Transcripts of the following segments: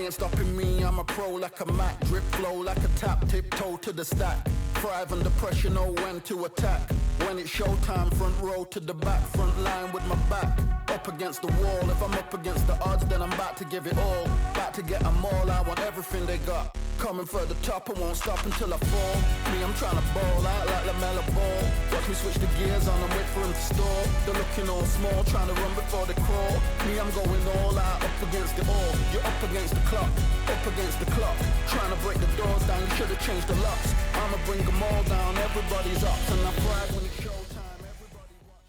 ain't stopping me, I'm a pro like a Mac. Drip flow like a tap, tiptoe to the stack. Thrive under pressure, know when to attack. When it's showtime, front row to the back. Front line with my back up against the wall. If I'm up against the odds, then I'm about to give it all. About to get them all, I want everything they got. Coming for the top, I won't stop until I fall. Me, I'm trying to ball out like LaMelo Ball. Watch me switch the gears on and wait for him to stall. They're looking all small, trying to run before they crawl. Me, I'm going all out, up against it all. You're up against the clock, up against the clock. Trying to break the doors down, you should have changed the locks. I'ma bring them all down, everybody's up. And I pride when it's showtime, everybody watch.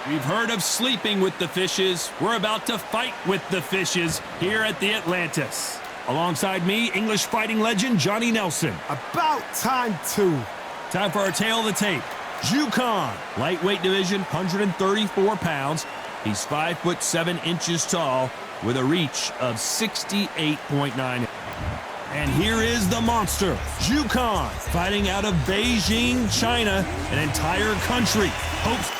We've heard of sleeping with the fishes. We're about to fight with the fishes here at the Atlantis. Alongside me, English fighting legend Johnny Nelson. About time, too. Time for our tail of the tape. Ju Khan, lightweight division, 134 pounds. He's 5'7" tall with a reach of 68.9. And here is the monster, Ju Khan, fighting out of Beijing, China, an entire country. Hopes.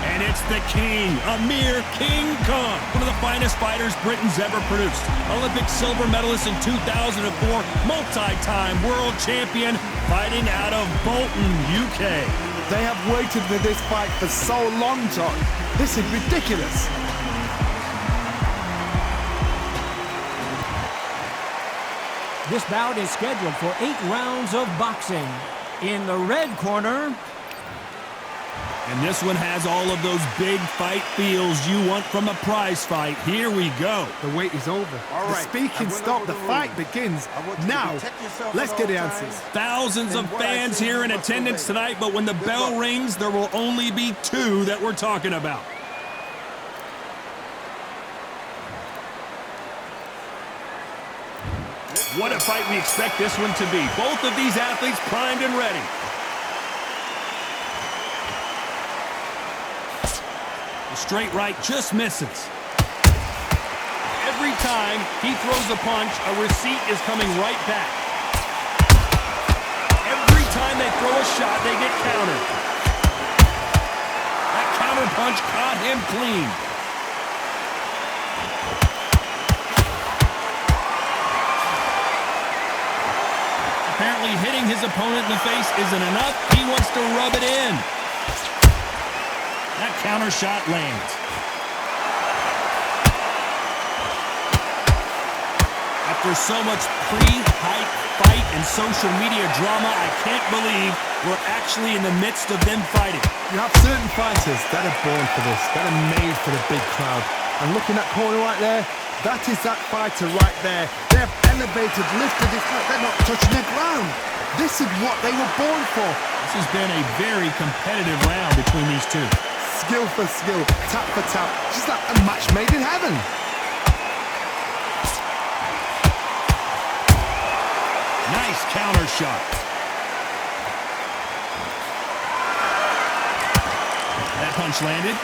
And it's the king, Amir King Khan, one of the finest fighters Britain's ever produced. Olympic silver medalist in 2004, multi-time world champion, fighting out of Bolton, UK. They have waited for this fight for so long, John. This is ridiculous. This bout is scheduled for 8 rounds of boxing. In the red corner... And this one has all of those big fight feels you want from a prize fight. Here we go. The wait is over. All right. The speaking stopped. The fight begins. Now, let's get the answers. Thousands of fans here in attendance tonight, but when the bell rings, there will only be 2 that we're talking about. What a fight we expect this one to be. Both of these athletes primed and ready. The straight right just misses. Every time he throws a punch, a receipt is coming right back. Every time they throw a shot, they get countered. That counter punch caught him clean. Apparently hitting his opponent in the face isn't enough. He wants to rub it in. That counter shot lands. After so much pre-hype fight and social media drama, I can't believe we're actually in the midst of them fighting. You have certain fighters that are born for this, that are made for the big crowd. And looking at that corner right there, that is that fighter right there. They have elevated, lifted his foot. They're not touching the ground. This is what they were born for. This has been a very competitive round between these two. Skill for skill, tap for tap, just like a match made in heaven. Nice counter shot. That punch landed.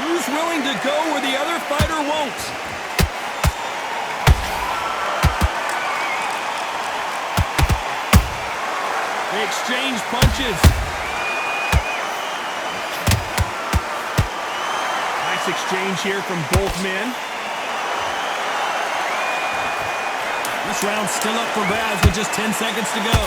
Who's willing to go where the other fighter won't? They exchange punches. Nice exchange here from both men. This round's still up for grabs with just 10 seconds to go.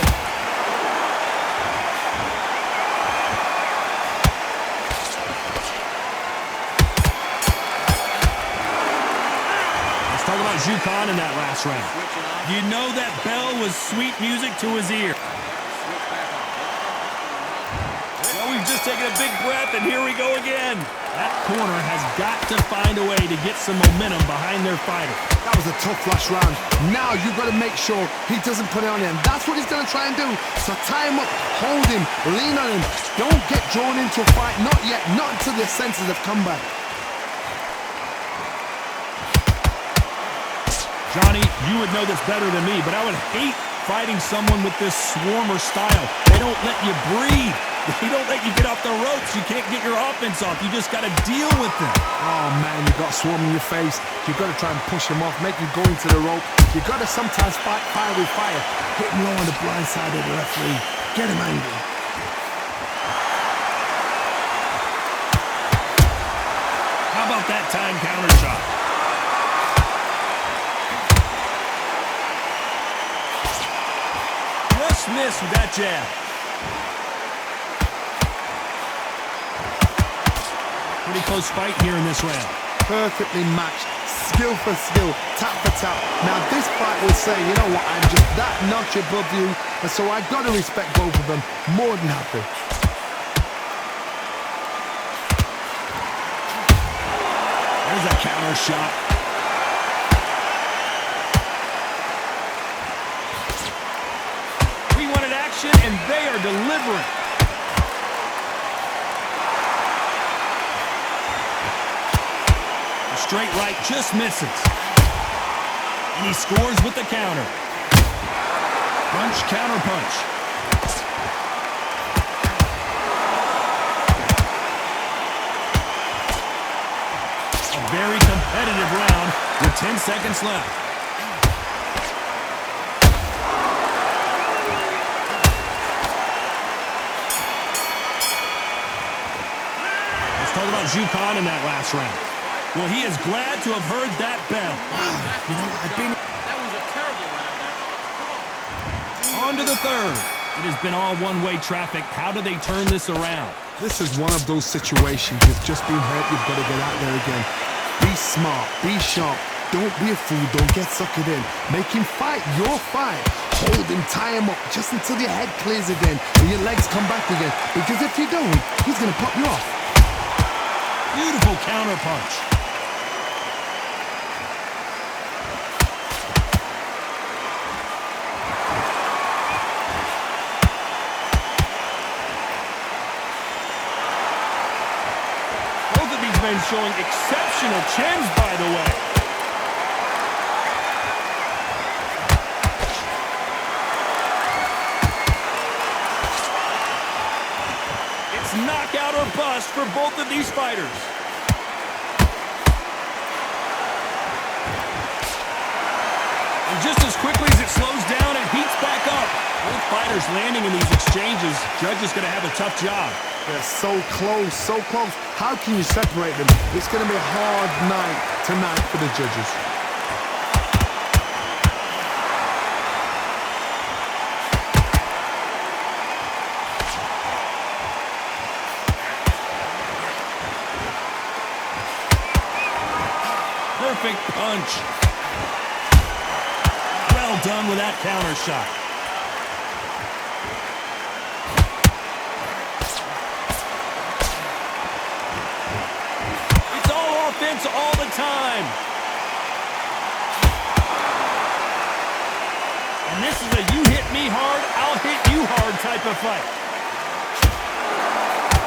Let's talk about Ju Khan in that last round. You know that bell was sweet music to his ear. We've just taken a big breath, and here we go again. That corner has got to find a way to get some momentum behind their fighter. That was a tough last round. Now you've got to make sure he doesn't put it on him. That's what he's going to try and do. So tie him up, hold him, lean on him. Don't get drawn into a fight. Not yet. Not until the senses have come back. Johnny, you would know this better than me, but I would hate fighting someone with this swarmer style. They don't let you breathe. They don't let you get off the ropes. You can't get your offense off. You just got to deal with them. Oh, man, you got swarm in your face. You got to try and push him off, make him go into the rope. You got to sometimes fight fire with fire. Hit him low on the blind side of the referee. Get him angry. How about that time counter shot? Just missed with that jab. Pretty close fight here in this round. Perfectly matched, skill for skill, tap for tap. Now this fight will say, you know what, I'm just that notch above you, and so I got to respect both of them. More than happy. There's a counter shot. We wanted action, and they are delivering. Straight right just misses. And he scores with the counter. Punch, counter punch. A very competitive round with 10 seconds left. Let's talk about Jukan in that last round. Well, he is glad to have heard that bell. You know, That was a terrible round there. On to the third. It has been all one-way traffic. How do they turn this around? This is one of those situations. You've just been hurt. You've got to get out there again. Be smart. Be sharp. Don't be a fool. Don't get suckered in. Make him fight your fight. Hold him. Tie him up just until your head clears again and your legs come back again. Because if you don't, he's going to pop you off. Beautiful counter punch. Men showing exceptional chins, by the way. It's knockout or bust for both of these fighters. And just as quickly as it slows down, it heats back up. Both fighters landing in these exchanges. Judge is going to have a tough job. They're so close, so close. How can you separate them? It's going to be a hard night tonight for the judges. Perfect punch. Well done with that counter shot. All the time. And this is a you hit me hard, I'll hit you hard type of fight.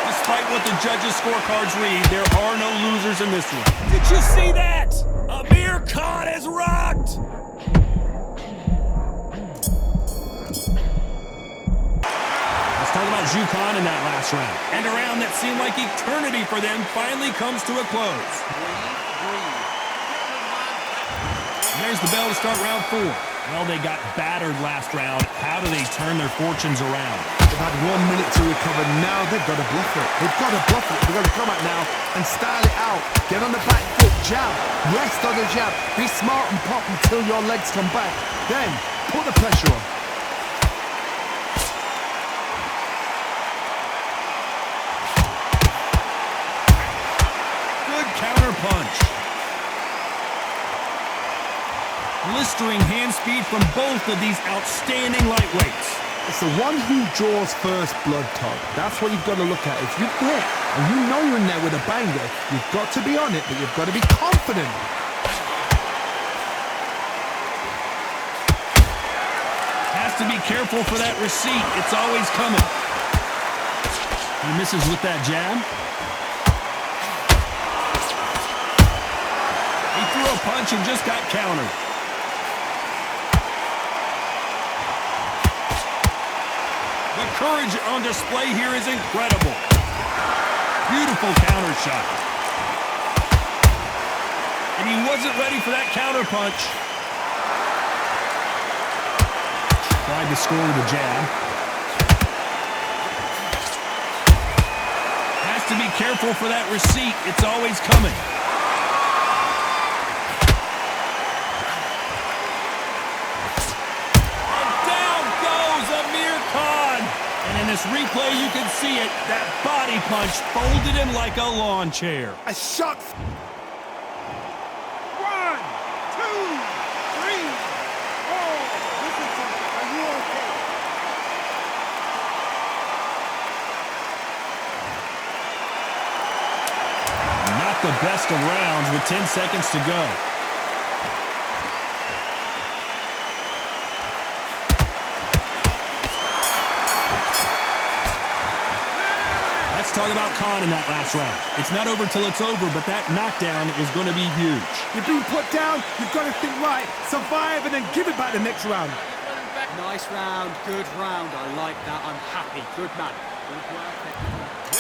Despite what the judges' scorecards read, there are no losers in this one. Did you see that? Amir Khan has rocked. Let's talk about Jukan in that last round. And a round that seemed like eternity for them finally comes to a close. There's the bell to start round 4. Well, they got battered last round. How do they turn their fortunes around? They've had 1 minute to recover. Now they've got to bluff it. They've got to bluff it. They've got to come out now and style it out. Get on the back foot, jab. Rest on the jab. Be smart and pop until your legs come back. Then, put the pressure on. Good counter punch. Blistering hand speed from both of these outstanding lightweights. It's the one who draws first blood, Todd. That's what you've got to look at. If you're there and you know you're in there with a banger, you've got to be on it, but you've got to be confident. Has to be careful for that receipt. It's always coming. He misses with that jab. He threw a punch and just got countered. The courage on display here is incredible. Beautiful counter shot. And he wasn't ready for that counter punch. Tried to score with a jab. Has to be careful for that receipt. It's always coming. And in this replay, you can see it. That body punch folded him like a lawn chair. A shot. 1, 2, 3, 4. Listen to me. Are you okay? Not the best of rounds with 10 seconds to go. Talk about Khan in that last round. It's not over till it's over, but that knockdown is going to be huge. You've been put down. You've got to think right. Survive and then give it back the next round. Nice round. Good round. I like that. I'm happy. Good man. Good work.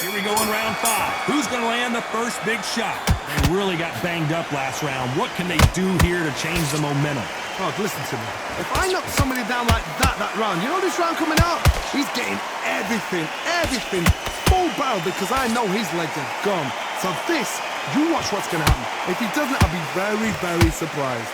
Here we go in round 5. Who's going to land the first big shot? They really got banged up last round. What can they do here to change the momentum? Oh, listen to me. If I knock somebody down like that round, you know this round coming out? He's getting everything full barrel because I know his legs are gone. So this, you watch what's going to happen. If he doesn't, I'll be very, very surprised.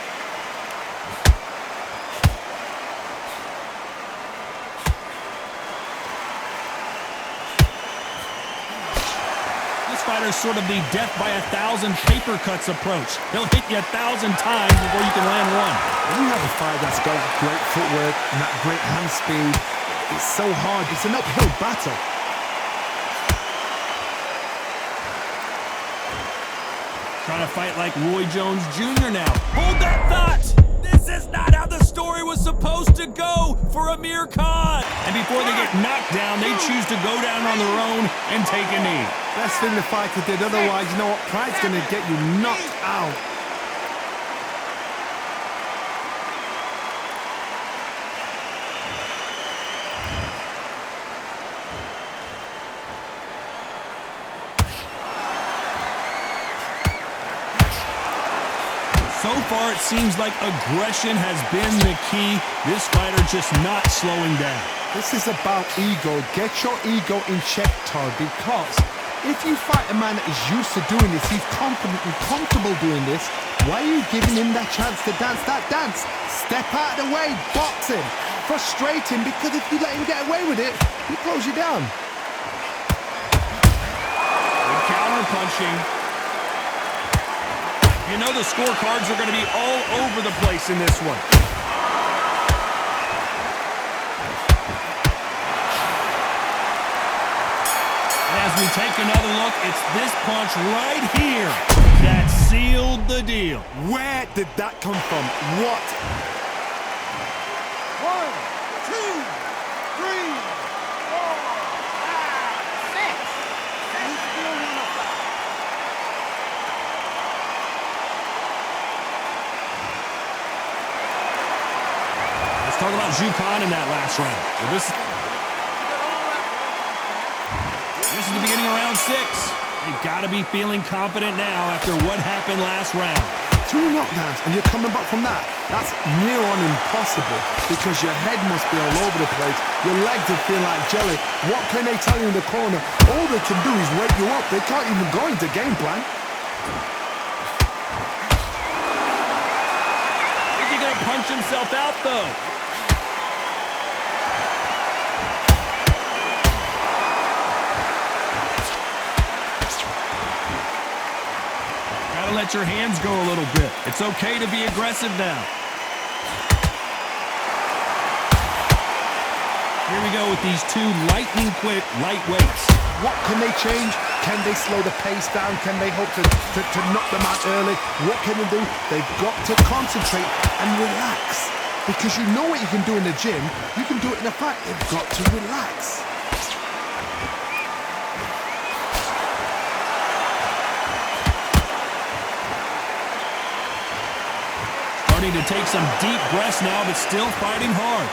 This fighter's sort of the death by 1,000 paper cuts approach. He'll hit you 1,000 times before you can land one. When you have a fight that's got that great footwork and that great hand speed, it's so hard. It's an uphill battle. Trying to fight like Roy Jones Jr. now. Hold that thought! This is not how the story was supposed to go for Amir Khan. And before they get knocked down, they choose to go down on their own and take a knee. Best thing the fighter did, otherwise, you know what? Pride's going to get you knocked out. So far, it seems like aggression has been the key. This fighter just not slowing down. This is about ego. Get your ego in check, Todd, because if you fight a man that is used to doing this, he's confident and comfortable doing this, why are you giving him that chance to dance that dance? Step out of the way, box him. Frustrate him, because if you let him get away with it, he throws you down. Good counter punching. You know the scorecards are going to be all over the place in this one. As we take another look, it's this punch right here that sealed the deal. Where did that come from? What? 1, 2, 3, 4, 5, 6. And he's still one of them. Let's talk about Zhu Khan in that last round. Well, this is the beginning of round 6. They've got to be feeling confident now after what happened last round. 2 knockdowns and you're coming back from that. That's near on impossible because your head must be all over the place. Your legs will feel like jelly. What can they tell you in the corner? All they can do is wake you up. They can't even go into game plan. Is he going to punch himself out, though? Let your hands go a little bit. It's okay to be aggressive now. Here we go with these 2 lightning quick lightweights. What can they change? Can they slow the pace down? Can they hope to knock them out early? What can they do? They've got to concentrate and relax. Because you know what you can do in the gym. You can do it in a fight. They've got to relax. To take some deep breaths now, but still fighting hard.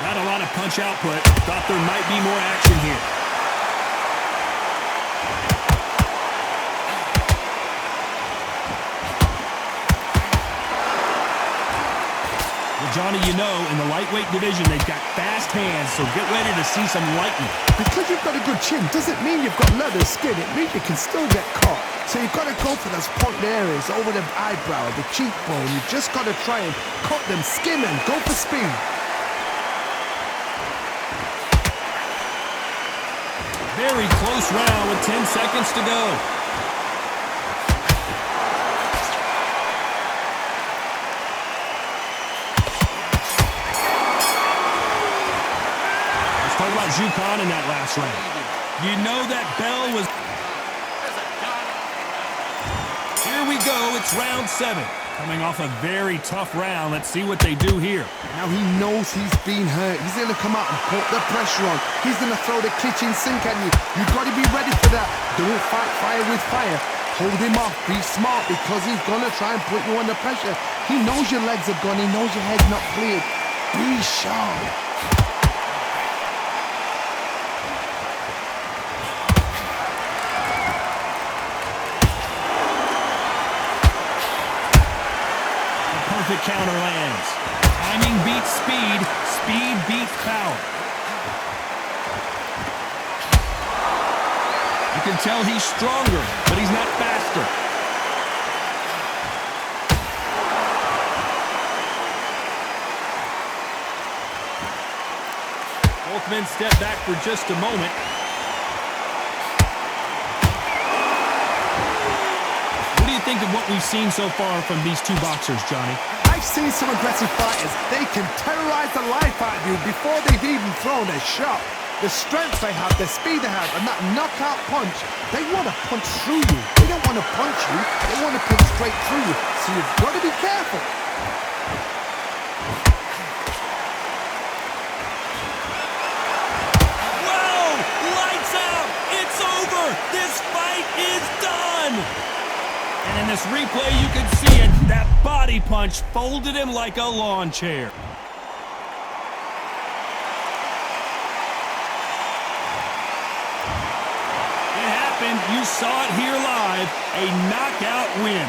Not a lot of punch output. Thought there might be more action here. Well, Johnny, you know, in the lightweight division, they've got fast hands, so get ready to see some lightning. Because you've got a good chin doesn't mean you've got leather skin. It means you can still get caught. So you've got to go for those point areas over the eyebrow, the cheekbone. You've just got to try and cut them, skim them, go for speed. Very close round with 10 seconds to go. Let's talk about Jukan in that last round. You know that bell was... Here we go, it's round 7. Coming off a very tough round. Let's see what they do here. Now he knows he's been hurt. He's going to come out and put the pressure on. He's going to throw the kitchen sink at you. You've got to be ready for that. Don't fight fire with fire. Hold him off. Be smart because he's going to try and put you under pressure. He knows your legs are gone. He knows your head's not cleared. Be sharp. Perfect counter lands. Timing beats speed. Speed beats power. You can tell he's stronger, but he's not faster. Both men step back for just a moment. What do you think of what we've seen so far from these two boxers, Johnny? I've seen some aggressive fighters. They can terrorize the life out of you before they've even thrown a shot. The strength they have, the speed they have, and that knockout punch, they want to punch through you. They don't want to punch you. They want to punch straight through you. So you've got to be careful. Whoa! Lights out! It's over! This fight is done! And in this replay, you can see it. That body punch folded him like a lawn chair. It happened. You saw it here live. A knockout win.